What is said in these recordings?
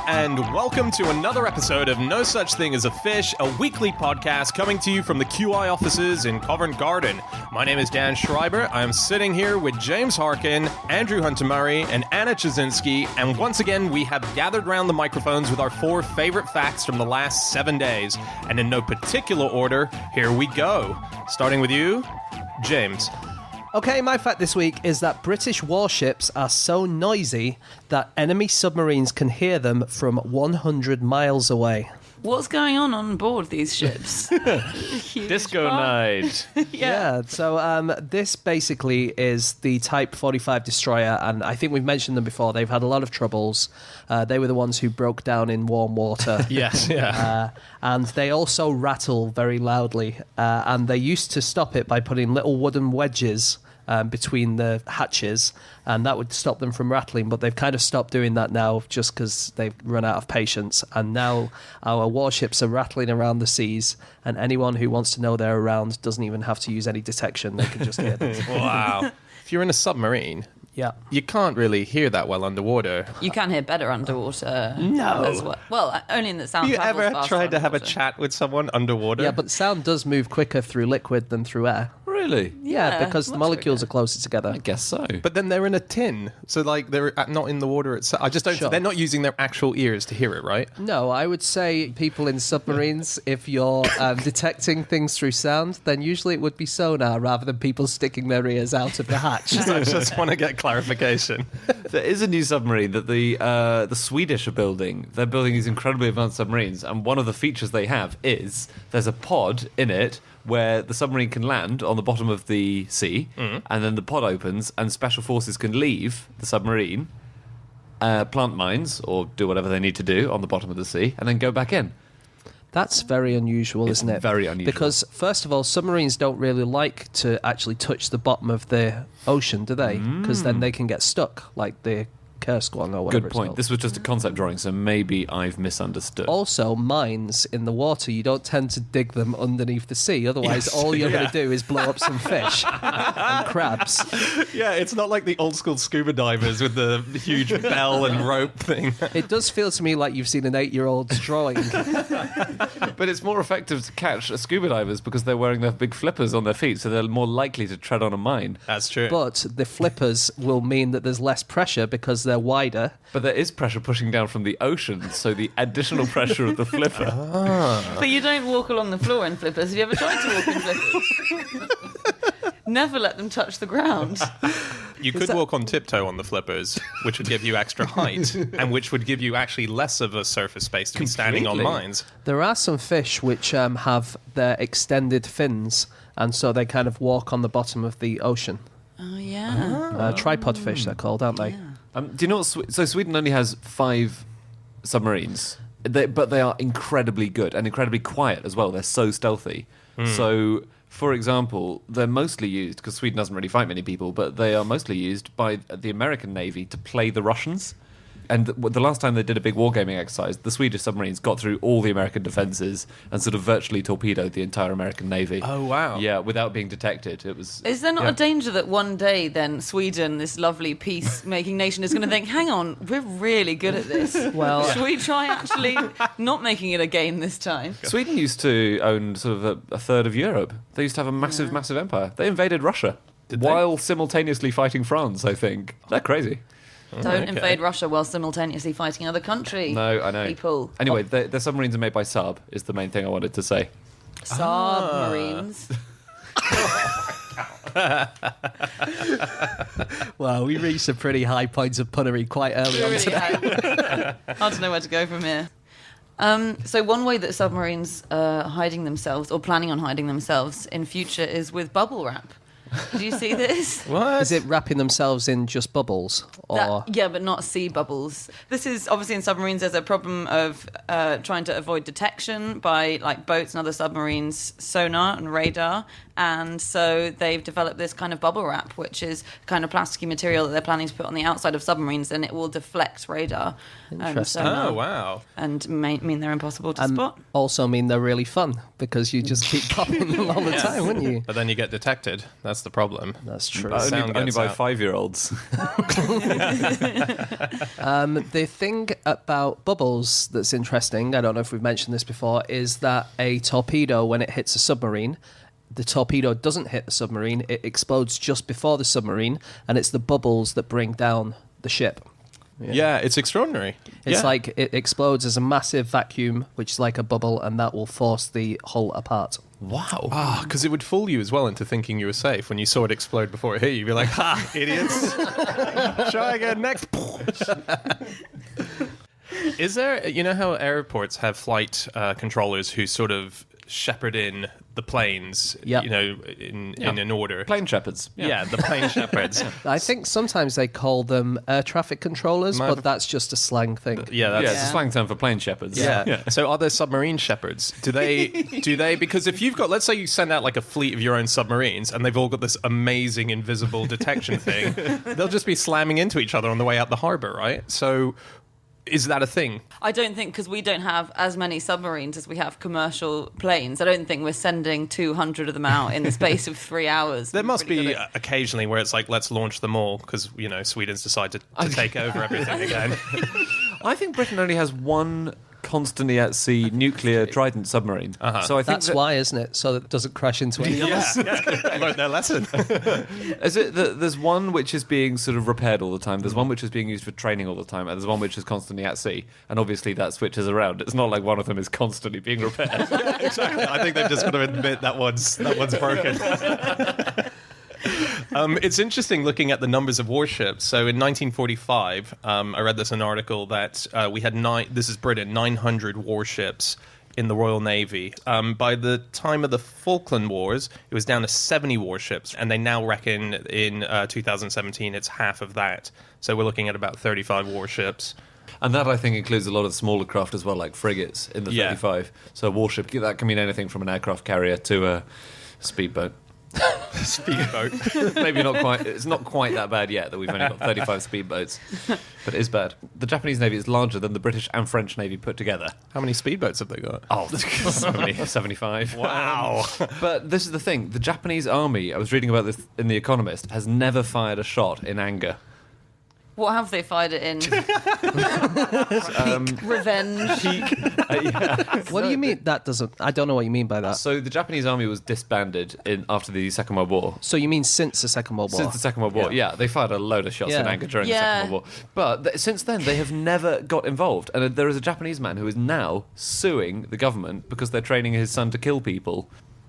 and welcome to another episode of No Such Thing as a Fish, a weekly podcast coming to you from the QI offices in Covent Garden. My name is Dan Schreiber. I'm sitting here with James Harkin, Andrew Hunter-Murray, and Anna Chazinski, and once again, we have gathered around the microphones with our 4 favorite facts from the last 7 days. And in no particular order, here we go. Starting with you, James. Okay, my fact this week is that British warships are so noisy that enemy submarines can hear them from 100 miles away. What's going on board these ships? Disco night. Yeah, so this basically is the Type 45 destroyer, and I think we've mentioned them before. They've had a lot of troubles. They were the ones who broke down in warm water. Yes, yeah. And they also rattle very loudly, and they used to stop it by putting little wooden wedges between the hatches, and that would stop them from rattling, but they've kind of stopped doing that now just because they've run out of patience, and now our warships are rattling around the seas, and anyone who wants to know they're around doesn't even have to use any detection. They can just hear them. Wow. If you're in a submarine, Yeah. you can't really hear that well underwater. You can hear better underwater. No. As well. Well, only in the sound Have you travels ever faster tried to have a underwater. chat with someone underwater? Yeah, but sound does move quicker through liquid than through air. Really? Yeah, because the much molecules quicker. are closer together. I guess so. But then they're in a tin, so like they're not in the water itself. I just don't. Sure. They're not using their actual ears to hear it, right? No, I would say people in submarines, if you're detecting things through sound, then usually it would be sonar rather than people sticking their ears out of the hatch. I just want to get clarification. There is a new submarine that the Swedish are building. They're building these incredibly advanced submarines, and one of the features they have is there's a pod in it where the submarine can land on the bottom of the sea, and then the pod opens, and special forces can leave the submarine, plant mines, or do whatever they need to do on the bottom of the sea, and then go back in. That's very unusual, isn't it? Very unusual. Because, first of all, submarines don't really like to actually touch the bottom of the ocean, do they? Because then they can get stuck, like the Kursk one or whatever Good it's point. called. This was just a concept drawing, so maybe I've misunderstood. Also, mines in the water, you don't tend to dig them underneath the sea. Otherwise, Yes, all you're yeah. going to do is blow up some fish and crabs. Yeah, it's not like the old school scuba divers with the huge bell and rope thing. It does feel to me like you've seen an 8-year-old's drawing. But it's more effective to catch scuba divers because they're wearing their big flippers on their feet, so they're more likely to tread on a mine. That's true. But the flippers will mean that there's less pressure because they're wider. But there is pressure pushing down from the ocean, so the additional pressure of the flipper. But you don't walk along the floor in flippers. Have you ever tried to walk in flippers? Never let them touch the ground. You could walk on tiptoe on the flippers, which would give you extra height, and which would give you actually less of a surface space to be standing on Completely. mines. There are some fish which have their extended fins, and so they kind of walk on the bottom of the ocean. Oh, yeah. Tripod fish, they're called, aren't they? Do you know what? So Sweden only has 5 submarines, but they are incredibly good and incredibly quiet as well. They're so stealthy. So, for example, they're mostly used, because Sweden doesn't really fight many people, but they are mostly used by the American Navy to play the Russians. And the last time they did a big wargaming exercise, the Swedish submarines got through all the American defences and sort of virtually torpedoed the entire American Navy. Oh, wow. Yeah, without being detected. It was. Is there not a danger that one day then Sweden, this lovely peace-making nation, is going to think, hang on, we're really good at this. Well, Should we try actually not making it a game this time? Sweden used to own sort of a third of Europe. They used to have a massive, massive empire. They invaded Russia while simultaneously fighting France, I think. They're crazy. Don't invade Russia while simultaneously fighting another country. No, I know. People. Anyway, the submarines are made by Saab, is the main thing I wanted to say. Submarines. well, we reached a pretty high point of punnery quite early on Really today. hard to know where to go from here. So one way that submarines are hiding themselves, or planning on hiding themselves in future, is with bubble wrap. Did you see this? What? Is it wrapping themselves in just bubbles? Or Yeah, but not sea bubbles. This is obviously in submarines. There's a problem of trying to avoid detection by like boats and other submarines, sonar and radar, And so they've developed this kind of bubble wrap, which is kind of plasticky material that they're planning to put on the outside of submarines, and it will deflect radar. Interesting. Oh, wow. And mean they're impossible to spot. Also mean they're really fun because you just keep popping them all the time, wouldn't you? But then you get detected. That's the problem. That's true. Sound Only gets by out. 5-year-olds. The thing about bubbles that's interesting, I don't know if we've mentioned this before, is that a torpedo, when it hits a submarine, the torpedo doesn't hit the submarine, it explodes just before the submarine, and it's the bubbles that bring down the ship. Yeah, it's extraordinary. It's Yeah. like it explodes as a massive vacuum, which is like a bubble, and that will force the hull apart. Wow. Ah, because it would fool you as well into thinking you were safe when you saw it explode before it hit you. You'd be like, ha, idiots. Try again next. Is there, you know how airports have flight controllers who sort of shepherd in the planes, Yep. you know, in an order? Plane shepherds. Yeah, the plane shepherds. I think sometimes they call them air traffic controllers, Might but have- that's just a slang thing. Yeah, that's... Yeah, it's a Yeah. slang term for plane shepherds. Yeah. So are there submarine shepherds? Do they because if you've got, let's say you send out like a fleet of your own submarines and they've all got this amazing invisible detection thing, they'll just be slamming into each other on the way out the harbor, right? So is that a thing? I don't think, because we don't have as many submarines as we have commercial planes, I don't think we're sending 200 of them out in the space of 3 hours. There must Really be good at- occasionally where it's like, let's launch them all because, you know, Sweden's decided to take over everything again. I think Britain only has one constantly at sea nuclear Trident submarine. So I think That's why, isn't it? So that it doesn't crash into any others. Learned their lesson. Is it that there's one which is being sort of repaired all the time, there's one which is being used for training all the time, and there's one which is constantly at sea, and obviously that switches around. It's not like one of them is constantly being repaired. Exactly. I think they've just got to admit that one's broken. It's interesting looking at the numbers of warships. So in 1945, I read this in an article that we had this is Britain, 900 warships in the Royal Navy. By the time of the Falkland Wars, it was down to 70 warships, and they now reckon in 2017 it's half of that. So we're looking at about 35 warships. And that, I think, includes a lot of smaller craft as well, like frigates in the Yeah. 35. So a warship, that can mean anything from an aircraft carrier to a speedboat. Speedboat. Maybe not quite. It's not quite that bad yet that we've only got 35 speedboats, but it is bad. The Japanese Navy is larger than the British and French Navy put together. How many speedboats have they got? Oh, 75. Wow. But this is the thing: the Japanese army. I was reading about this in The Economist. Has never fired a shot in anger. What have they fired it in? Revenge. What do you mean? That doesn't. I don't know what you mean by that. So the Japanese army was disbanded after the Second World War. So you mean since the Second World War? Since the Second World War, yeah, they fired a load of shots in Yeah. anger during the Yeah. Second World War. But since then, they have never got involved. And there is a Japanese man who is now suing the government because they're training his son to kill people.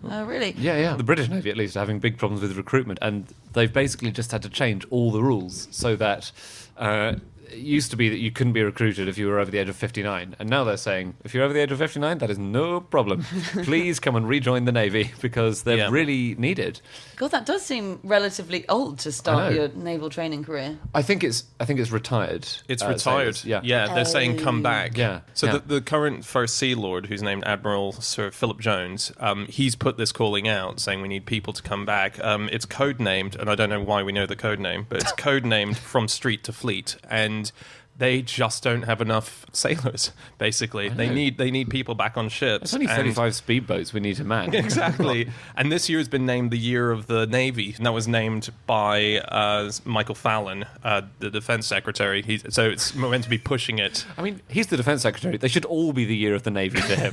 Oh, really? Yeah. The British Navy, at least, are having big problems with recruitment, and they've basically just had to change all the rules so that it used to be that you couldn't be recruited if you were over the age of 59, and now they're saying if you're over the age of 59, that is no problem. Please come and rejoin the Navy because they're really needed. God, that does seem relatively old to I start know. your naval training career. I think it's retired. It's retired. sailors. Yeah. Yeah, they're saying come back. Yeah. So Yeah. The current First Sea Lord, who's named Admiral Sir Philip Jones, he's put this calling out saying we need people to come back. It's codenamed, and I don't know why we know the code name, but it's codenamed From Street to Fleet, and they just don't have enough sailors. Basically, they need people back on ships. It's only and- 35 speedboats we need to man. Exactly. And this year has been named the Year of the Navy, and that was named by Michael Fallon, the Defense Secretary. So it's meant to be pushing it. I mean, he's the Defence Secretary. They should all be the year of the Navy to him.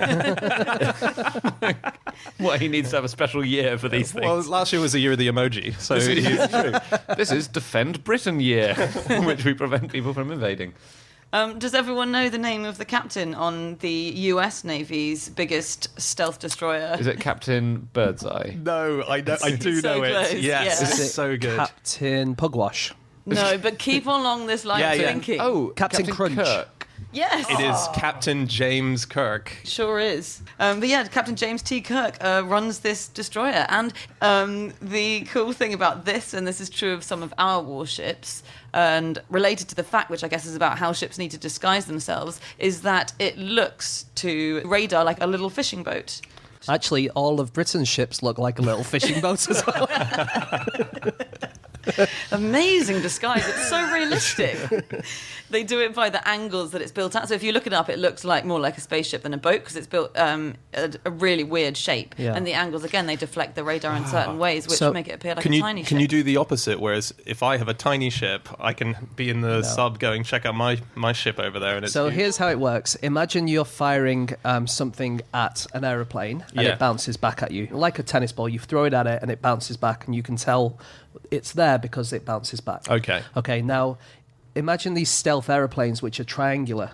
What, he needs to have a special year for these things. Well, last year was the Year of the Emoji, so This is true. This is Defend Britain year, in which we prevent people from invading. Does everyone know the name of the captain on the US Navy's biggest stealth destroyer? Is it Captain Birdseye? No, I do So know close, it. Yes, yeah. it's Is it so good. Captain Pugwash. No, but keep along this line Yeah, of yeah. thinking. Oh, Captain Crunch. Kirk. Yes. It is Captain James Kirk. Sure is. But yeah, Captain James T. Kirk runs this destroyer. And the cool thing about this, and this is true of some of our warships, and related to the fact, which I guess is about how ships need to disguise themselves, is that it looks to radar like a little fishing boat. Actually, all of Britain's ships look like a little fishing boat as well. Amazing disguise. It's so realistic. They do it by the angles that it's built at. So if you look it up, it looks more like a spaceship than a boat because it's built a really weird shape. Yeah. And the angles, again, they deflect the radar in certain ways, which make it appear like Can a tiny ship. you do the opposite? Whereas if I have a tiny ship, I can be in the sub going, check out my ship over there. And it's So huge. here's how it works. Imagine you're firing something at an aeroplane and Yeah. it bounces back at you. Like a tennis ball, you throw it at it and it bounces back and you can tell it's there because it bounces back. Okay. Okay, now imagine these stealth aeroplanes which are triangular.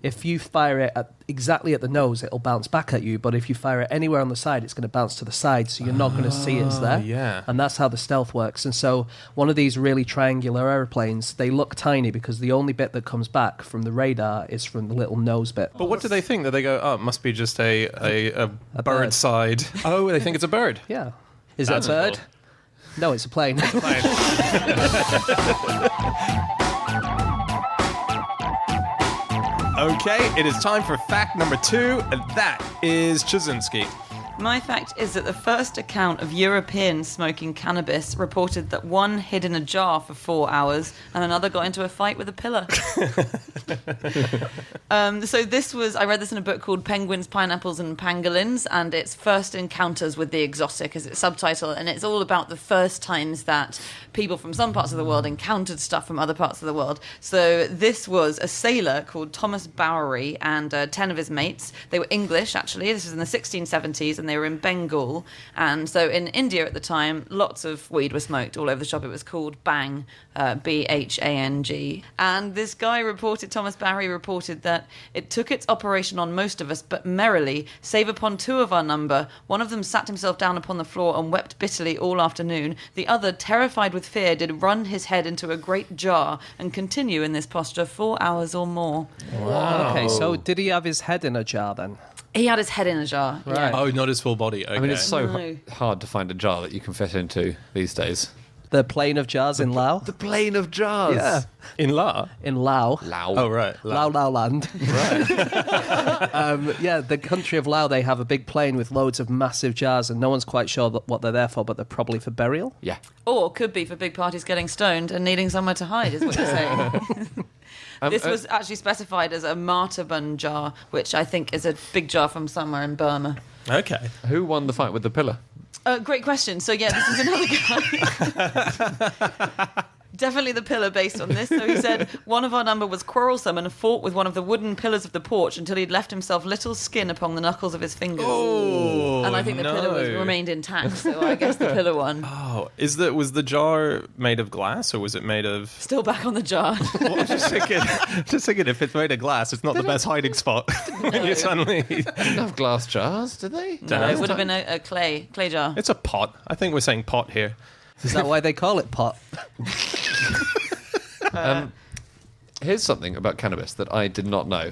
If you fire it exactly at the nose, it'll bounce back at you. But if you fire it anywhere on the side, it's going to bounce to the side, so you're not going to see it's there. yeah. And that's how the stealth works. And so one of these really triangular aeroplanes, they look tiny because the only bit that comes back from the radar is from the little nose bit. But what do they think? That they go, oh, it must be just a bird. bird side. Oh, they think it's a bird. Yeah. Is That's it a bird? cool. No, it's a plane. Okay, it is time for fact number 2, and that is Chazinski. My fact is that the first account of Europeans smoking cannabis reported that one hid in a jar for 4 hours and another got into a fight with a pillar. So this was, I read this in a book called Penguins, Pineapples and Pangolins, and it's First Encounters with the Exotic as its subtitle, and it's all about the first times that people from some parts of the world encountered stuff from other parts of the world. So this was a sailor called Thomas Bowery and 10 of his mates. They were English, actually. This was in the 1670s, and they were in Bengal. And so in India at the time, lots of weed was smoked all over the shop. It was called Bhang, Bhang. And this guy Thomas Bowery reported that it took its operation on most of us, but merrily, save upon 2 of our number. One of them sat himself down upon the floor and wept bitterly all afternoon. The other, terrified with fear, did run his head into a great jar and continue in this posture 4 hours or more. Wow. Okay, so did he have his head in a jar then? He had his head in a jar. Right. Yeah. Oh, not his full body. Okay. I mean, it's so No. hard to find a jar that you can fit into these days. The plane of jars in Laos? The plane of jars. Yeah. in La. In Laos. Lao. Oh, right. Lao land. Right. Yeah, the country of Laos, they have a big plane with loads of massive jars, and no one's quite sure what they're there for, but they're probably for burial. Yeah. Or could be for big parties getting stoned and needing somewhere to hide, is what you're saying. This was actually specified as a martaban jar, which I think is a big jar from somewhere in Burma. Okay. Who won the fight with the pillar? Great question. So, yeah, this is another guy. Definitely the pillar based on this. So he said one of our number was quarrelsome and fought with one of the wooden pillars of the porch until he'd left himself little skin upon the knuckles of his fingers. Oh, And I think the pillar remained intact, so I guess the pillar won. Oh, was the jar made of glass or was it made of? Still back on the jar. Well, I'm just thinking, if it's made of glass, it's not the best hiding spot. You suddenly. They didn't have glass jars, did they? No, it would have been a clay jar. It's a pot. I think we're saying pot here. Is that why they call it pot? Here's something about cannabis that I did not know.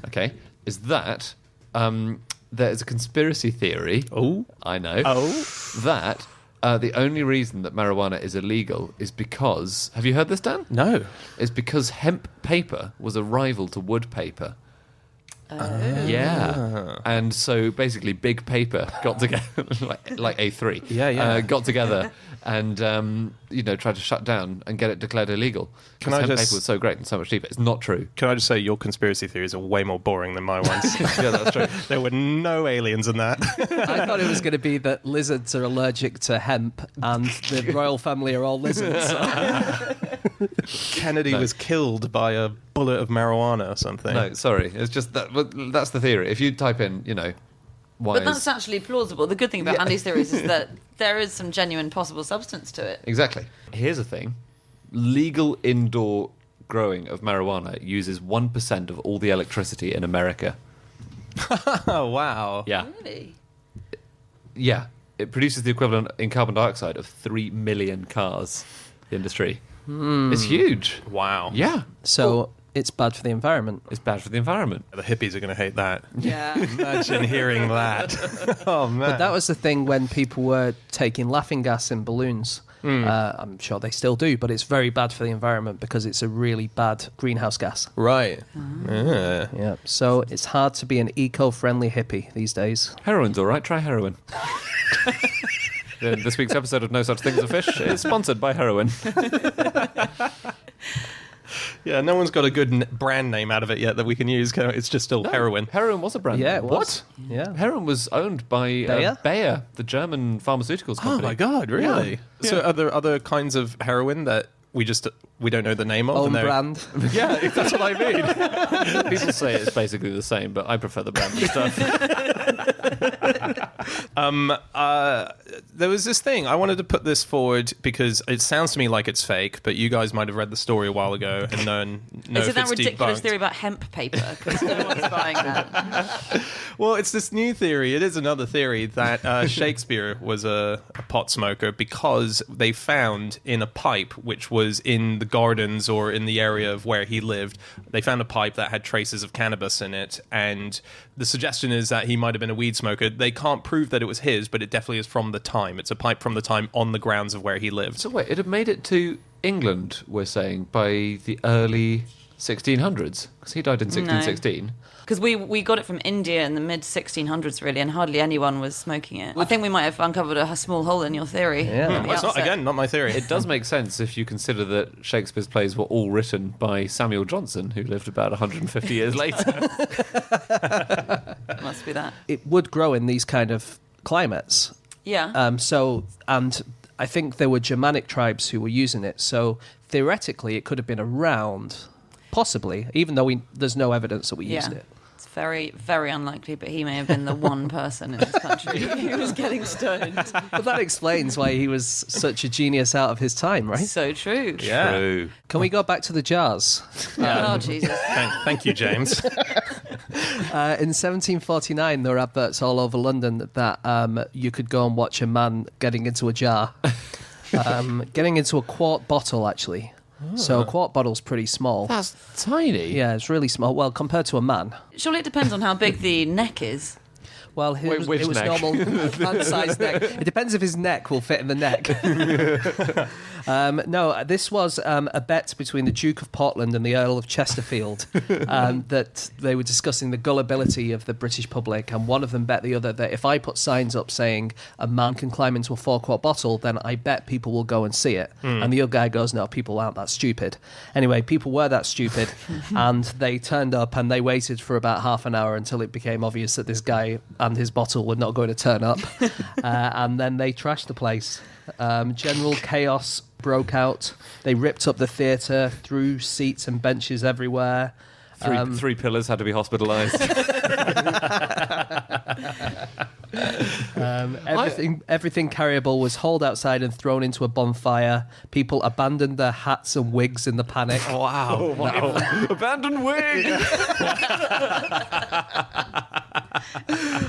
Okay, is that there is a conspiracy theory. Oh. I know. Oh. That the only reason that marijuana is illegal is because. Have you heard this, Dan? No. Is because hemp paper was a rival to wood paper. Yeah, and so basically, big paper got together, like A3. Yeah. Got together and tried to shut down and get it declared illegal. Can Because I hemp just- paper was so great and so much cheaper. It's not true. Can I just say your conspiracy theories are way more boring than my ones? Yeah, that's true. There were no aliens in that. I thought it was going to be that lizards are allergic to hemp and the royal family are all lizards. Kennedy was killed by a bullet of marijuana or something. No, sorry. It's just that. Well, that's the theory. If you type in, why But that's actually plausible. The good thing about Andy's theories is that there is some genuine possible substance to it. Exactly. Here's the thing: legal indoor growing of marijuana uses 1% of all the electricity in America. Oh, wow. Yeah. Really? Yeah, it produces the equivalent in carbon dioxide of 3 million cars. The industry. It's huge. Wow. Yeah. So it's bad for the environment. It's bad for the environment. The hippies are going to hate that. Yeah. Imagine hearing that. Oh, man. But that was the thing when people were taking laughing gas in balloons. I'm sure they still do, but it's very bad for the environment because it's a really bad greenhouse gas. Right. Yeah. So it's hard to be an eco-friendly hippie these days. Heroin's all right. Try heroin. This week's episode of No Such Thing as a Fish is sponsored by heroin. Yeah, no one's got a good brand name out of it yet that we can use. It's just still heroin. Heroin was a brand. Yeah, name. it was. What? Yeah. Heroin was owned by Bayer, the German pharmaceuticals company. Oh my God, really? Yeah. So are there other kinds of heroin that we don't know the name of? Own and they're- brand. Yeah, that's what I mean. People say it's basically the same, but I prefer the branded stuff. There was this thing. I wanted to put this forward because it sounds to me like it's fake, but you guys might have read the story a while ago and know Is if it that it's ridiculous debunked. theory about hemp paper? Because no one's buying that. Well, it's this new theory. It is another theory that Shakespeare was a pot smoker because they found in a pipe, which was in the gardens or in the area of where he lived, they found a pipe that had traces of cannabis in it. And the suggestion is that he might have been a weed smoker. They can't prove that it was his, but it definitely is from the time. It's a pipe from the time on the grounds of where he lived. So wait, it had made it to England, we're saying, by the early 1600s? Because he died in 1616. Because we got it from India in the mid 1600s, really, and hardly anyone was smoking it. I think we might have uncovered a small hole in your theory. Yeah. at the That's not, outset. again, not my theory. It does make sense if you consider that Shakespeare's plays were all written by Samuel Johnson, who lived about 150 years later. Must be that. It would grow in these kind of climates. Yeah. And I think there were Germanic tribes who were using it. So theoretically, it could have been around, possibly, even though there's no evidence that we used it. It's very, very unlikely, but he may have been the one person in this country who was getting stoned. But that explains why he was such a genius out of his time, right? So true. Yeah. True. Can we go back to the jars? Oh, Jesus. Thank you, James. In 1749, there were adverts all over London that you could go and watch a man getting into a jar. Getting into a quart bottle, actually. So a quart bottle's pretty small. That's tiny. Yeah, it's really small. Well, compared to a man. Surely it depends on how big the neck is. Well, Wait, which it was neck? normal man-sized neck. It depends if his neck will fit in the neck. No, this was a bet between the Duke of Portland and the Earl of Chesterfield that they were discussing the gullibility of the British public, and one of them bet the other that if I put signs up saying a man can climb into a 4-quart bottle, then I bet people will go and see it. And the other guy goes, no, people aren't that stupid. Anyway, people were that stupid, and they turned up and they waited for about half an hour until it became obvious that this guy and his bottle were not going to turn up. And then they trashed the place. General chaos broke out. They ripped up the theatre, threw seats and benches everywhere. Three pillars had to be hospitalised. Everything carryable was hauled outside and thrown into a bonfire. People abandoned their hats and wigs in the panic. Wow. Abandoned wig!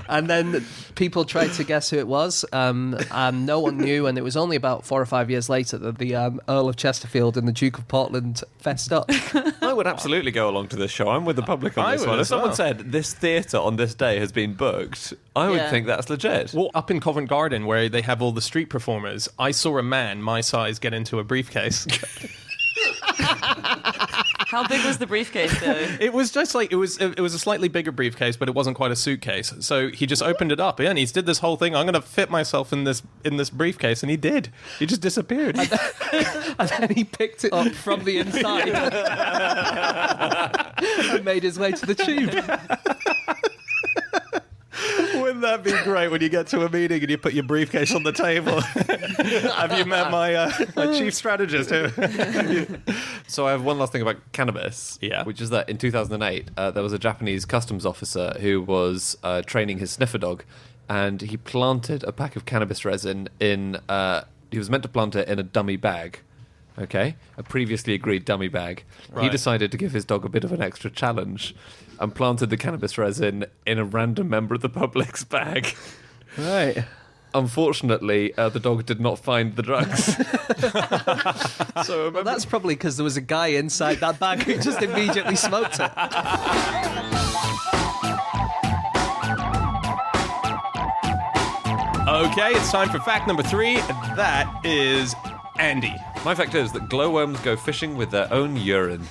And then people tried to guess who it was, and no one knew. And it was only about 4 or 5 years later that the Earl of Chesterfield and the Duke of Portland fessed up. I would absolutely go along to this show. I'm with the public on I this would one. If as well. someone said this theatre on this day has been booked, I would Yeah. think that's legit. Well, up in Covent Garden, where they have all the street performers, I saw a man my size get into a briefcase. How big was the briefcase, though? It was just like it was a slightly bigger briefcase, but it wasn't quite a suitcase. So he just opened it up, and he did this whole thing. I'm going to fit myself in this briefcase, and he did. He just disappeared. And then he picked it up from the inside and made his way to the tube. Wouldn't that be great when you get to a meeting and you put your briefcase on the table? Have you met my chief strategist here? So I have one last thing about cannabis, Yeah. which is that in 2008, there was a Japanese customs officer who was training his sniffer dog, and he planted a pack of cannabis resin in... he was meant to plant it in a dummy bag, okay? A previously agreed dummy bag. He Right. decided to give his dog a bit of an extra challenge and planted the cannabis resin in a random member of the public's bag. Right. unfortunately, the dog did not find the drugs. So Well, that's probably because there was a guy inside that bag who just immediately smoked it. Okay, it's time for fact number 3. That is Andy. My fact is that glowworms go fishing with their own urine.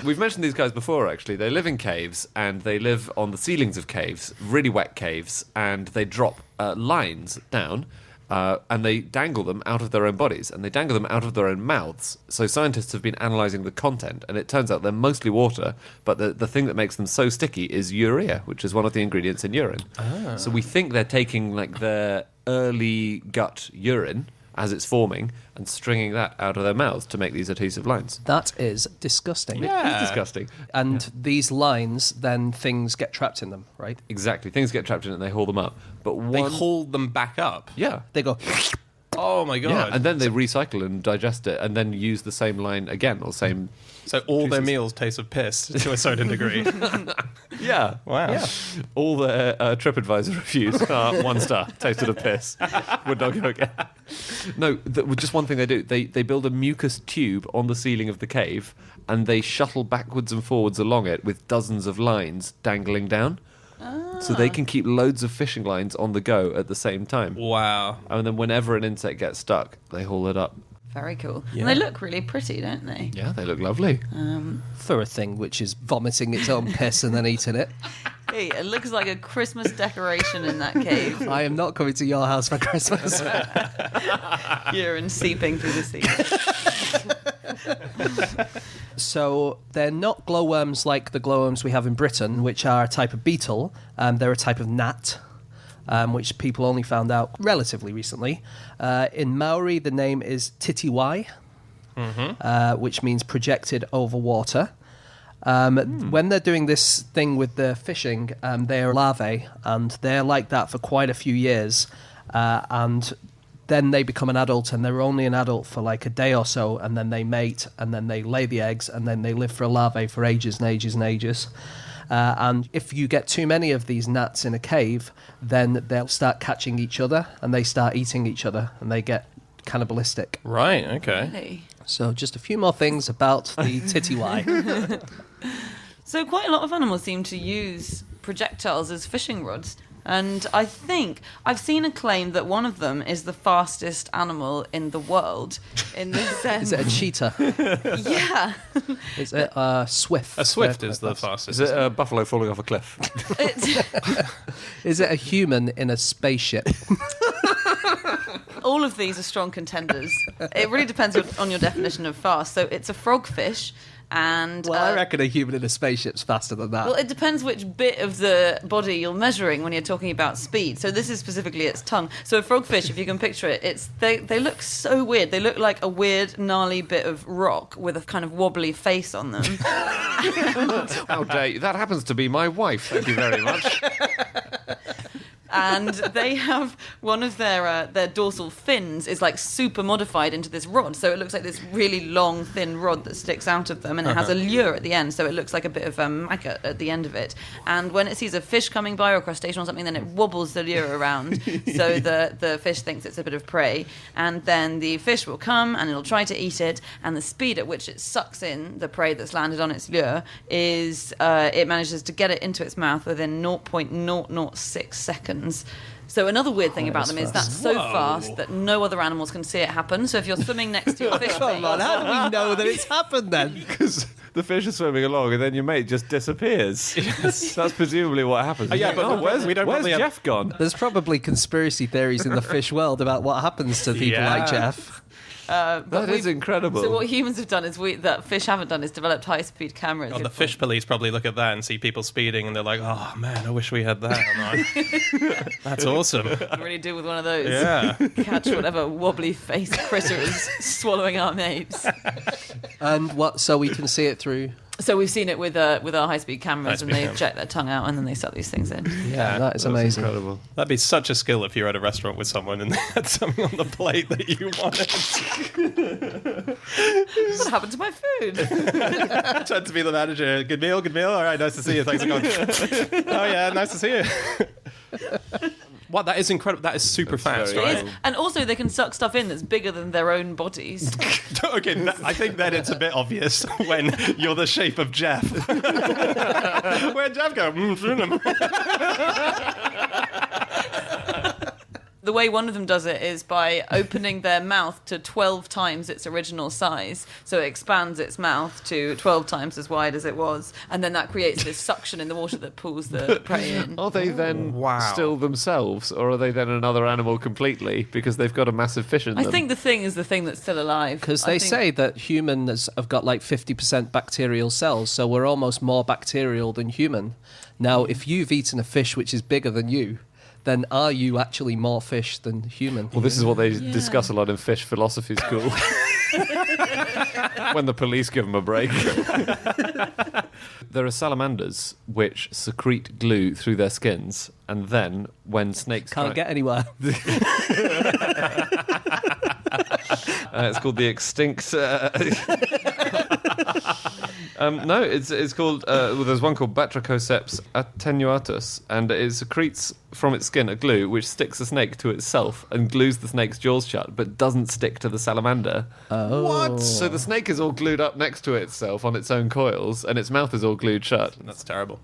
We've mentioned these guys before, actually. They live in caves, and they live on the ceilings of caves, really wet caves, and they drop lines down, and they dangle them out of their own bodies, and they dangle them out of their own mouths. So scientists have been analysing the content, and it turns out they're mostly water, but the thing that makes them so sticky is urea, which is one of the ingredients in urine. So we think they're taking like their early gut urine as it's forming and stringing that out of their mouths to make these adhesive lines. That is disgusting. Yeah. It's disgusting. And these lines, then things get trapped in them, right? Exactly. Things get trapped in it and they haul them up. But They one... hold them back up. Yeah. They go, Oh my god. Yeah, and then they recycle and digest it and then use the same line again or same... So all their Jesus. meals taste of piss to a certain degree. Yeah. Wow. Yeah. All the TripAdvisor reviews are 1 star. Tasted of piss. Would not go again. No, just one thing they do. They build a mucus tube on the ceiling of the cave and they shuttle backwards and forwards along it with dozens of lines dangling down. So they can keep loads of fishing lines on the go at the same time. Wow. And then whenever an insect gets stuck, they haul it up. Very cool. Yeah. And they look really pretty, don't they? Yeah, they look lovely. for a thing which is vomiting its own piss and then eating it. Hey, it looks like a Christmas decoration in that cave. I am not coming to your house for Christmas. Urine seeping through the ceiling. So they're not glowworms like the glowworms we have in Britain, which are a type of beetle. They're a type of gnat, which people only found out relatively recently. In Maori, the name is titiwai, which means projected over water. When they're doing this thing with the fishing, they're larvae, and they're like that for quite a few years. And then they become an adult, and they're only an adult for like a day or so, and then they mate, and then they lay the eggs, and then they live for a larvae for ages and ages and ages. And if you get too many of these gnats in a cave, then they'll start catching each other, and they start eating each other, and they get cannibalistic. Right, okay. Hey. So just a few more things about the titiwai. So quite a lot of animals seem to use projectiles as fishing rods. And I think I've seen a claim that one of them is the fastest animal in the world. In this sense, Is it a cheetah? yeah, Is it a swift? A swift Yeah, is the that's- fastest. Is it a buffalo falling off a cliff? Is it a human in a spaceship? all of these are strong contenders. It really depends on your definition of fast. So it's a frogfish, and Well, I reckon a human in a spaceship's faster than that. well, it depends which bit of the body you're measuring when you're talking about speed. So this is specifically its tongue. So a frogfish, if you can picture it, they look so weird. They look like a weird, gnarly bit of rock with a kind of wobbly face on them. How dare you? That happens to be my wife. Thank you very much. And they have one of their dorsal fins is like super modified into this rod, so it looks like this really long, thin rod that sticks out of them, and it has a lure at the end, so it looks like a bit of a maggot at the end of it. And when it sees a fish coming by or a crustacean or something, then it wobbles the lure around, so the fish thinks it's a bit of prey, and then the fish will come and it'll try to eat it, and the speed at which it sucks in the prey that's landed on its lure is it manages to get it into its mouth within 0.006 seconds. So another weird thing about them is that's so fast that no other animals can see it happen. So if you're swimming next to a fish Come on, how do we know that it's happened then? Because the fish are swimming along and then your mate just disappears. That's presumably what happens. yeah, but where's we don't where's probably have- Jeff gone? There's probably conspiracy theories in the fish world about what happens to people Yeah. like Jeff. That is incredible. So what humans have done is that fish haven't done is developed high-speed cameras. Oh, the fish police probably look at that and see people speeding, and they're like, "Oh man, I wish we had that." That's awesome. really do with one of those. Yeah. Catch whatever wobbly-faced critter is swallowing our mates. And what? So we can see it through. So we've seen it with our high-speed cameras, and High-speed they cameras. jet their tongue out, and then they suck these things in. Yeah, that is That's amazing. incredible. That'd be such a skill if you're at a restaurant with someone and they had something on the plate that you wanted. What happened to my food? Tried to be the manager. Good meal, good meal. All right, nice to see you. Thanks for coming. Oh yeah, nice to see you. Wow, that is incredible. That is super fast, very right? It is. And also they can suck stuff in that's bigger than their own bodies. Okay, I think then it's a bit obvious when you're the shape of Jeff. Where'd Jeff go? The way one of them does it is by opening their mouth to 12 times its original size. So it expands its mouth to 12 times as wide as it was. And then that creates this suction in the water that pulls the prey in. Are they then Wow. still themselves, or are they then another animal completely because they've got a massive fish in I them? think the thing is the thing that's still alive. Because I they think- say that humans have got like 50% bacterial cells, so we're almost more bacterial than human. Now, if you've eaten a fish which is bigger than you, then are you actually more fish than human? Well, this is what they discuss a lot in fish philosophy school. When the police give them a break. There are salamanders which secrete glue through their skins, and then when snakes Can't get anywhere. it's called the extinct. No, it's called. Well, there's one called Batrachoceps attenuatus, and it secretes from its skin a glue which sticks the snake to itself and glues the snake's jaws shut, but doesn't stick to the salamander. What? So the snake is all glued up next to itself on its own coils, and its mouth is all glued shut. That's terrible.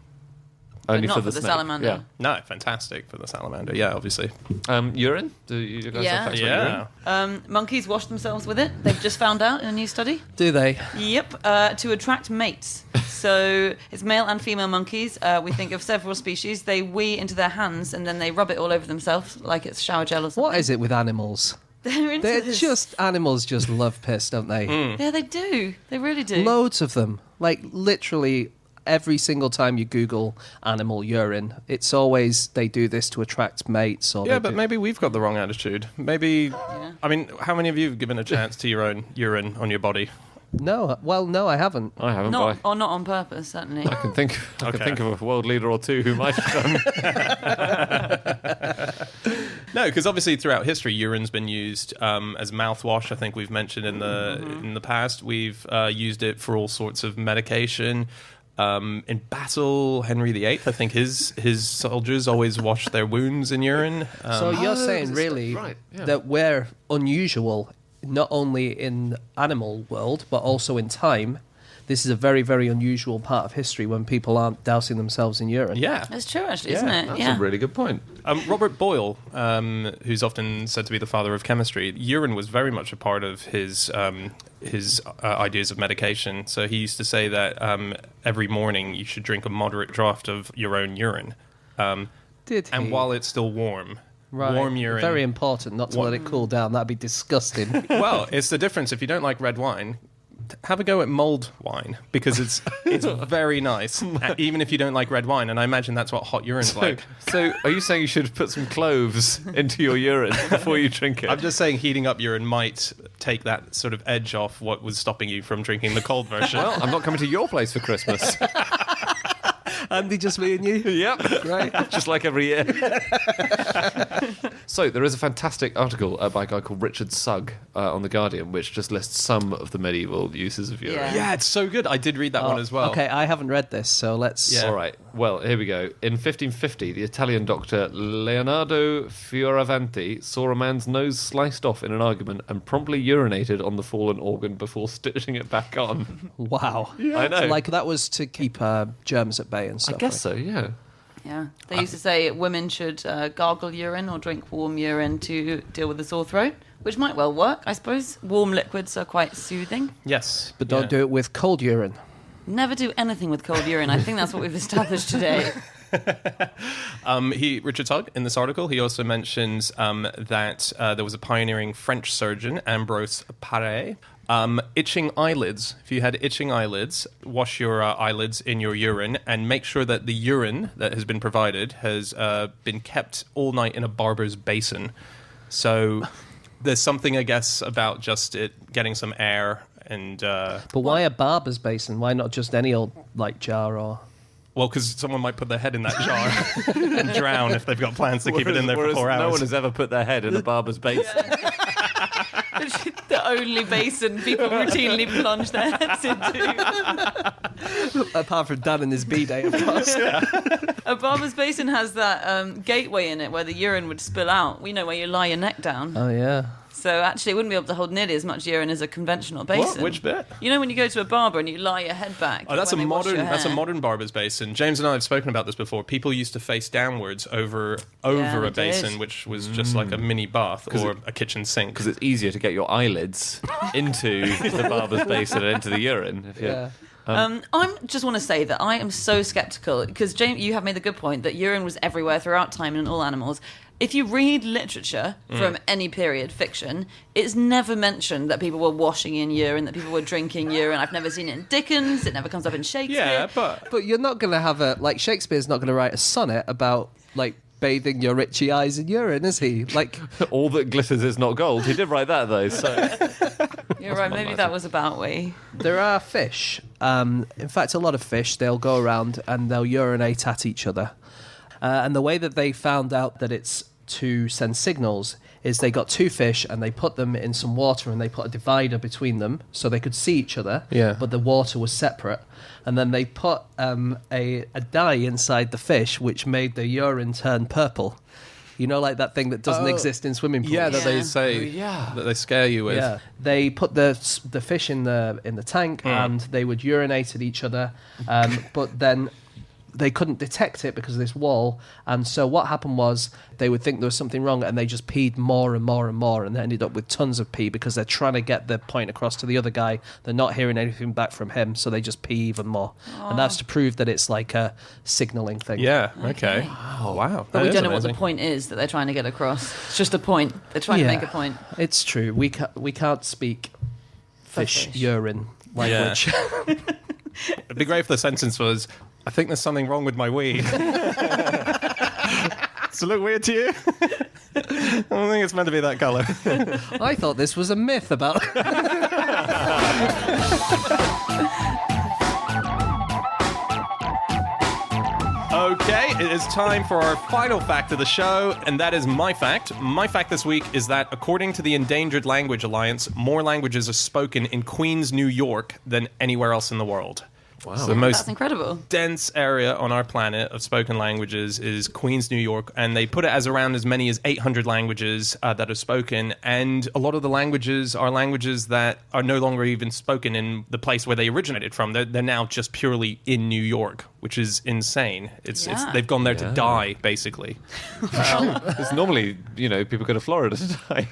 Only not for for the the snake. salamander. No, fantastic for the salamander. Yeah, obviously. Yeah. Urine? Do you guys Yeah. have facts about urine? Monkeys wash themselves with it. They've just found out in a new study. Do they? Yep, to attract mates. So it's male and female monkeys. We think of several species. They wee into their hands and then they rub it all over themselves like it's shower gel or something. What is it with animals? They're into They're this. just animals just love piss, don't they? Yeah, they do. They really do. Loads of them. Like literally every single time you Google animal urine, it's always they do this to attract mates. Or Yeah, they but do- maybe we've got the wrong attitude. Maybe, Yeah. I mean, how many of you have given a chance to your own urine on your body? No, well, no, I haven't. I haven't, Not, but or not on purpose, certainly. I can think Okay. of a world leader or two who might have done. No, because obviously throughout history, urine's been used as mouthwash. I think we've mentioned in the past. We've used it for all sorts of medication. In battle, Henry VIII, I think his soldiers always washed their wounds in urine. So you're saying it's- really right, yeah. that we're unusual, not only in animal world but also in time. This is a very, very unusual part of history when people aren't dousing themselves in urine. Yeah. It's true, actually, Yeah, isn't it? That's Yeah. a really good point. Robert Boyle, who's often said to be the father of chemistry, urine was very much a part of his ideas of medication. So he used to say that every morning you should drink a moderate draught of your own urine. Did he? And while it's still warm. Right. Warm urine. Very important not to let it cool down. That'd be disgusting. Well, it's the difference. If you don't like red wine, have a go at mulled wine because it's very nice, even if you don't like red wine. And I imagine that's what hot urine's like. So, are you saying you should put some cloves into your urine before you drink it? I'm just saying heating up urine might take that sort of edge off what was stopping you from drinking the cold version. Well, I'm not coming to your place for Christmas. Andy, just me and you? Yep. Right. Just like every year. So, there is a fantastic article by a guy called Richard Sugg on The Guardian, which just lists some of the medieval uses of urine. Yeah. Yeah, it's so good. I did read that one as well. Okay, I haven't read this, so let's... Yeah. All right. Well, here we go. In 1550, the Italian doctor Leonardo Fioravanti saw a man's nose sliced off in an argument and promptly urinated on the fallen organ before stitching it back on. Wow. I know. Like, that was to keep germs at bay and I stuff. guess so, yeah. Yeah. They used to say women should gargle urine or drink warm urine to deal with a sore throat, which might well work, I suppose. Warm liquids are quite soothing. Yes. But don't do it with cold urine. Never do anything with cold urine. I think that's what we've established today. Richard Sugg, in this article, he also mentions that there was a pioneering French surgeon, Ambrose Paré. Itching eyelids. If you had itching eyelids, wash your eyelids in your urine and make sure that the urine that has been provided has been kept all night in a barber's basin. So there's something, I guess, about just it getting some air and... But why a barber's basin? Why not just any old, like, jar or... well, because someone might put their head in that jar and drown if they've got plans to keep it in there for Whereas 4 hours. no one has ever put their head in a barber's basin. The only basin people routinely plunge their heads into. Apart from Dan and his B-day, of course. A barber's basin has that gateway in it where the urine would spill out. We know where you lie your neck down. Oh, yeah. So actually, it wouldn't be able to hold nearly as much urine as a conventional basin. What? Which bit? You know when you go to a barber and you lie your head back. Oh, that's a when they wash your hair? modern barber's basin. James and I have spoken about this before. People used to face downwards over we a basin, did. which was just like a mini bath or a kitchen sink. Because it's easier to get your eyelids into the barber's basin and into the urine. If Yeah. I just want to say that I am so sceptical because James, you have made the good point that urine was everywhere throughout time in all animals. If you read literature from any period, fiction, it's never mentioned that people were washing in urine, that people were drinking urine. I've never seen it in Dickens. It never comes up in Shakespeare. Yeah, but But you're not going to have Shakespeare's not going to write a sonnet about, bathing your itchy eyes in urine, is he? all that glitters is not gold. He did write that, though, so... You're right, maybe that was about we. There are fish. In fact, a lot of fish, they'll go around and they'll urinate at each other. And the way that they found out that it's to send signals is they got two fish and they put them in some water and they put a divider between them so they could see each other, but the water was separate. And then they put a dye inside the fish which made the urine turn purple. You know, like that thing that doesn't exist in swimming pools. yeah, that they Yeah. say that they scare you with. Yeah, they put the fish in the tank and they would urinate at each other, but then they couldn't detect it because of this wall. And so what happened was they would think there was something wrong and they just peed more and more and more and they ended up with tons of pee because they're trying to get the point across to the other guy. They're not hearing anything back from him, so they just pee even more. And that's to prove that it's like a signalling thing. Yeah. Okay. Wow. But that we is don't know what the amazing. point is that they're trying to get across. It's just a point. They're trying to make a point. It's true. We can't speak fish fish. urine language. It'd be great if the sentence was, "I think there's something wrong with my weed." Does it look weird to you? I don't think it's meant to be that colour. I thought this was a myth about... Okay, it is time for our final fact of the show, and that is my fact. My fact this week is that, according to the Endangered Language Alliance, more languages are spoken in Queens, New York than anywhere else in the world. Wow. So the most That's incredible. dense area on our planet of spoken languages is Queens, New York, and they put it as around as many as 800 languages that are spoken, and a lot of the languages are languages that are no longer even spoken in the place where they originated from. They're now just purely in New York, which is insane. It's they've gone there to die, basically. It's normally, people go to Florida to die.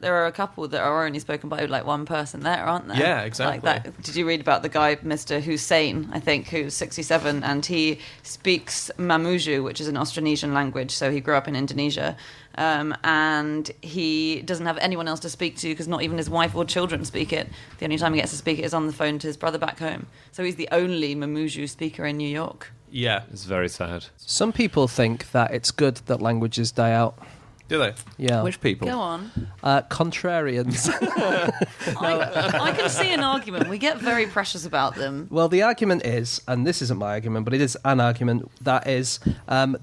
There are a couple that are only spoken by one person there, aren't there? Yeah, exactly. Like that. Did you read about the guy, Mr. Hussein, I think, who's 67, and he speaks Mamuju, which is an Austronesian language, so he grew up in Indonesia, and he doesn't have anyone else to speak to because not even his wife or children speak it. The only time he gets to speak it is on the phone to his brother back home. So he's the only Mamuju speaker in New York. Yeah. It's very sad. Some people think that it's good that languages die out. Do they? Yeah. Which people? Go on. Contrarians. I can see an argument. We get very precious about them. Well, the argument is, and this isn't my argument, but it is an argument, that is a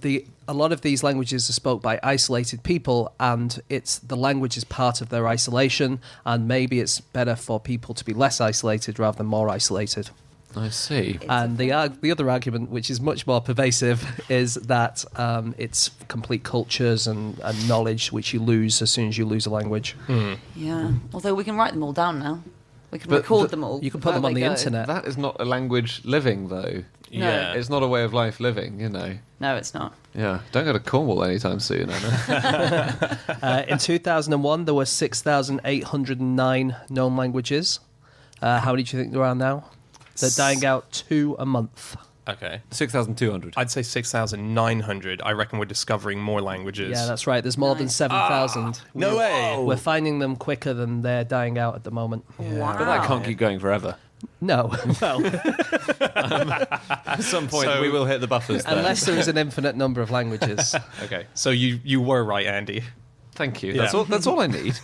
lot of these languages are spoke by isolated people, and the language is part of their isolation, and maybe it's better for people to be less isolated rather than more isolated. I see. And the other argument, which is much more pervasive, is that it's complete cultures and knowledge which you lose as soon as you lose a language. Yeah. Although we can write them all down now. We can record them all. You can put them on the internet. That is not a language living, though. Yeah. It's not a way of life living, No, it's not. Yeah. Don't go to Cornwall anytime soon, Anna. In 2001, there were 6,809 known languages. How many do you think there are now? They're dying out 2 a month. Okay. 6,200. I'd say 6,900. I reckon we're discovering more languages. Yeah, that's right. There's more than 7,000. No way. We're finding them quicker than they're dying out at the moment. Wow. But that can't keep going forever. No. Well, At some point, So- we will hit the buffers there. unless there is an infinite number of languages. Okay. So you were right, Andy. Thank you. Yeah. That's all I need.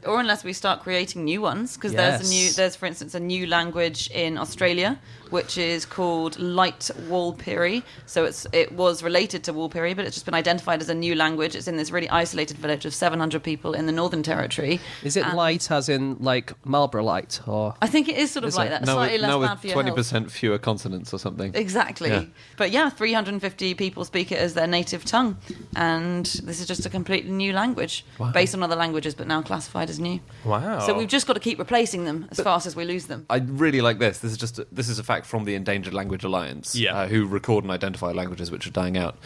Or unless we start creating new ones, because Yes. there's for instance a new language in Australia which is called Light Walpiri. So it was related to Walpiri, but it's just been identified as a new language. It's in this really isolated village of 700 people in the Northern Territory. Is it light as in like Marlboro Light, or I think it is sort of Is like it? that, now slightly with, less now bad with for your health. 20% fewer consonants or something. Exactly. Yeah. But yeah, 350 people speak it as their native tongue. And this is just a completely new language based on other languages, but now classified as new. Wow. So we've just got to keep replacing them as fast as we lose them. I really like this. This is a fact from the Endangered Language Alliance, Yeah. who record and identify languages which are dying out.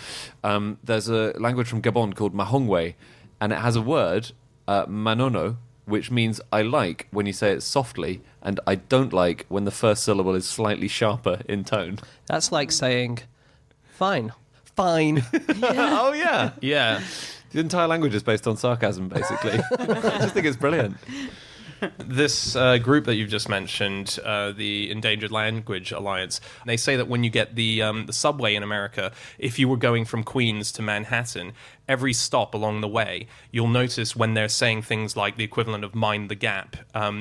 There's a language from Gabon called Mahongwe, and it has a word, manono, which means I like when you say it softly, and I don't like when the first syllable is slightly sharper in tone. that's like saying fine. Fine. Oh, yeah. Yeah. The entire language is based on sarcasm, basically. I just think it's brilliant. This group that you've just mentioned, the Endangered Language Alliance, they say that when you get the subway in America, if you were going from Queens to Manhattan, every stop along the way, you'll notice when they're saying things like the equivalent of mind the gap,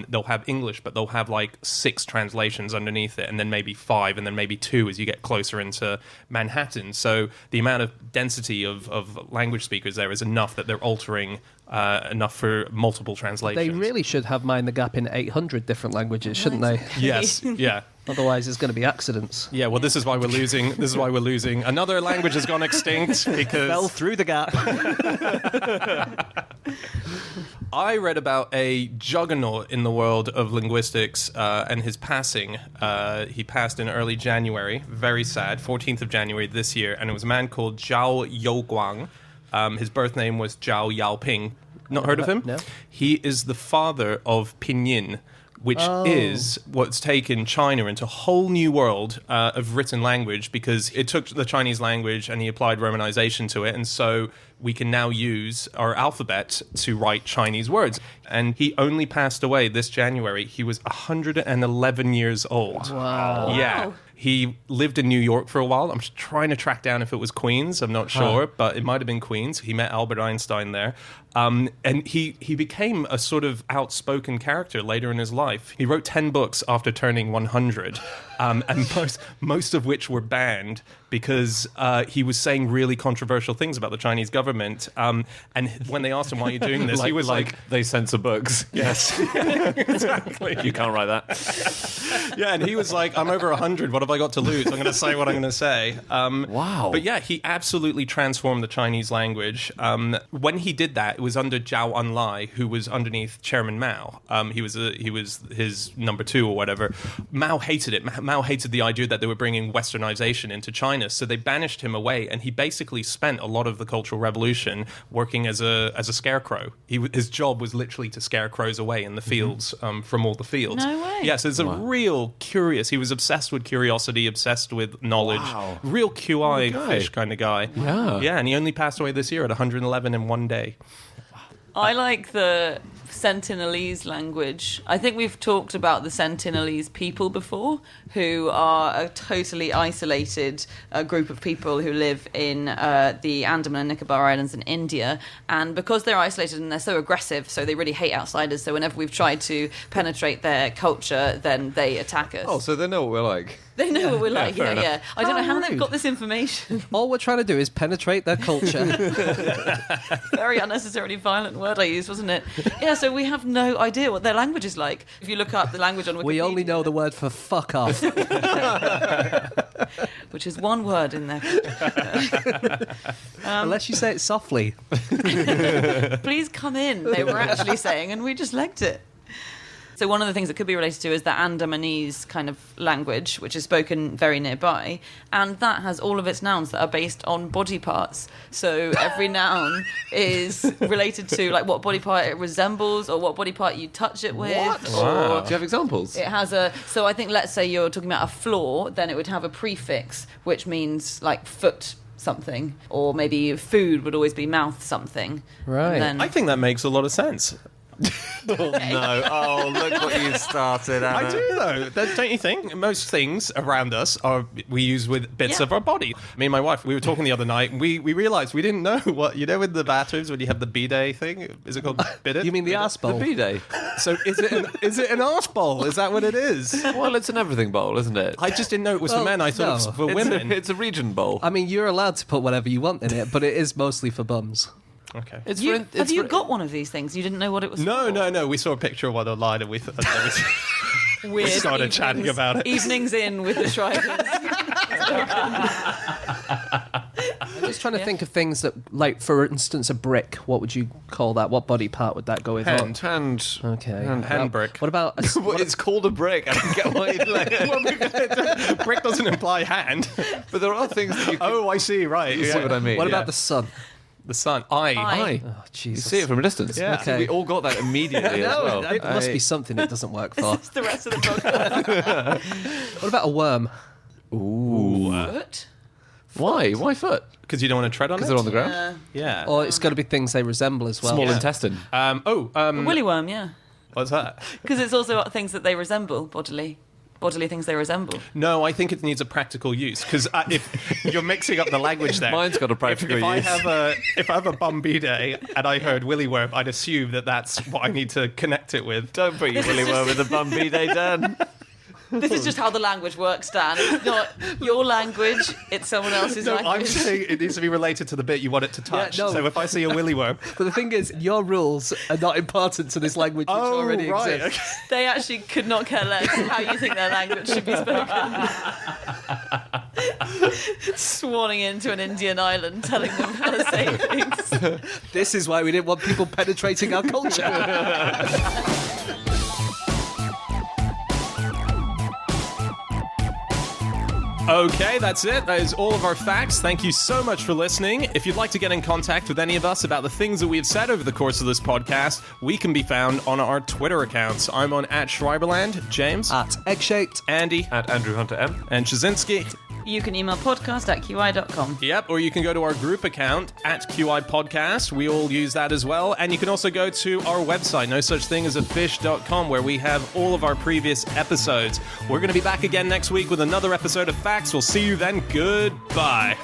they'll have English, but they'll have like 6 translations underneath it, and then maybe 5, and then maybe 2 as you get closer into Manhattan. So the amount of density of language speakers there is enough that they're altering enough for multiple translations. They really should have mind the gap in 800 different languages, shouldn't they? Yes, yeah. Otherwise, there's going to be accidents. Yeah, well, this is why we're losing. This is why we're losing. Another language has gone extinct because Fell through the gap. I read about a juggernaut in the world of linguistics and his passing. He passed in early January. Very sad, 14th of January this year, and it was a man called Zhao Youguang. His birth name was Zhao Yaoping. Not heard of him? No. He is the father of pinyin, which is what's taken China into a whole new world of written language, because it took the Chinese language and he applied Romanization to it, and so we can now use our alphabet to write Chinese words. And he only passed away this January. He was 111 years old. Wow. Yeah. He lived in New York for a while. I'm trying to track down if it was Queens. I'm not sure, but it might have been Queens. He met Albert Einstein there. And he became a sort of outspoken character later in his life. He wrote 10 books after turning 100, and most of which were banned because he was saying really controversial things about the Chinese government. And when they asked him, why are you doing this? He was like, they censor books. yes, exactly. You can't write that. Yeah, and he was like, I'm over 100. What have I got to lose? I'm going to say what I'm going to say. Wow. But yeah, he absolutely transformed the Chinese language. When he did that, it was under Zhao Enlai, who was underneath Chairman Mao. He was his number 2 or whatever. Mao hated it. Mao hated the idea that they were bringing westernization into China, so they banished him away, and he basically spent a lot of the Cultural Revolution working as a scarecrow. His job was literally to scare crows away in the fields from all the fields. No way. Yes, it's a real curious. He was obsessed with curiosity, obsessed with knowledge. Wow. Real QI fish kind of guy. Yeah. Yeah, and he only passed away this year at 111 in one day. I like the Sentinelese language. I think we've talked about the Sentinelese people before, who are a totally isolated group of people who live in the Andaman and Nicobar Islands in India. And because they're isolated and they're so aggressive, so they really hate outsiders. So whenever we've tried to penetrate their culture, then they attack us. Oh, so they know what we're like. They know what we're like, fair enough. yeah. I don't know how How they've rude. got this information. All we're trying to do is penetrate their culture. Very unnecessarily violent word I used, wasn't it? Yeah, so we have no idea what their language is like. If you look up the language on Wikipedia... We only know the word for fuck off. which is one word in there. Unless you say it softly. Please come in, they were actually saying, and we just legged it. So one of the things that could be related to is the Andamanese kind of language, which is spoken very nearby, and that has all of its nouns that are based on body parts. So every noun is related to like what body part it resembles or what body part you touch it with. What? Or Do you have examples? it has a... So I think, let's say you're talking about a floor, then it would have a prefix, which means like foot something, or maybe food would always be mouth something. Right. And then, I think that makes a lot of sense. Oh no! Oh, look what you started, Anna. I do though. Don't you think? Most things around us we use with bits of our body. Me and my wife, we were talking the other night, and we realised we didn't know what in the bathrooms when you have the bidet thing. Is it called bidet? You mean the arse bowl? The bidet. So is it an arse bowl? Is that what it is? Well, it's an everything bowl, isn't it? I just didn't know it was for men. I thought it was for women. It's a region bowl. I mean, you're allowed to put whatever you want in it, but it is mostly for bums. Okay. Have you got one of these things? You didn't know what it was for? No. We saw a picture of one online and we Weird started chatting about it. Evenings in with the Shrivers. I'm just trying to think of things that, like, for instance, a brick. What would you call that? What body part would that go with? Hand. Okay. Hand brick. What about... It's called a brick. I don't get why you'd like Brick doesn't imply hand. But there are things that you can... Oh, I see. Right. You see what I mean? What yeah. about the sun? The sun. Eye. Eye. Oh, You Jesus. see it from a distance. Yeah. Okay. We all got that immediately as well. It must be something it doesn't work for. It's the rest of the podcast. What about a worm? Foot? Why? Why foot? Because you don't want to tread on it? Because they're on the ground? Yeah. Or it's got to be things they resemble as well. Small Yeah. intestine. Willy worm, yeah. What's that? Because it's also things that they resemble, bodily things they resemble. No, I think it needs a practical use because if you're mixing up the language there. Mine's got a practical if use. if I have a bum bidet and I heard willy worm, I'd assume that that's what I need to connect it with. Don't put your willy worm with a bum bidet, Dan. This is just how the language works, Dan. It's not your language, it's someone else's No, language. I'm saying it needs to be related to the bit you want it to touch. Yeah, no. So if I see a willy worm, But the thing is, your rules are not important to this language which already right, exists. okay. They actually could not care less how you think their language should be spoken. Swanning into an Indian island, telling them how to say things. This is why we didn't want people penetrating our culture. Okay, that's it. That is all of our facts. Thank you so much for listening. If you'd like to get in contact with any of us about the things that we have said over the course of this podcast, we can be found on our Twitter accounts. I'm on @Schreiberland, James, At egg-shaped. Andy, At Andrew Hunter M. and Shazinski. You can email podcast@qi.com. Yep, or you can go to our group account @QI Podcast. We all use that as well. And you can also go to our website, nosuchthingasafish.com, where we have all of our previous episodes. We're going to be back again next week with another episode of Facts. We'll see you then. Goodbye.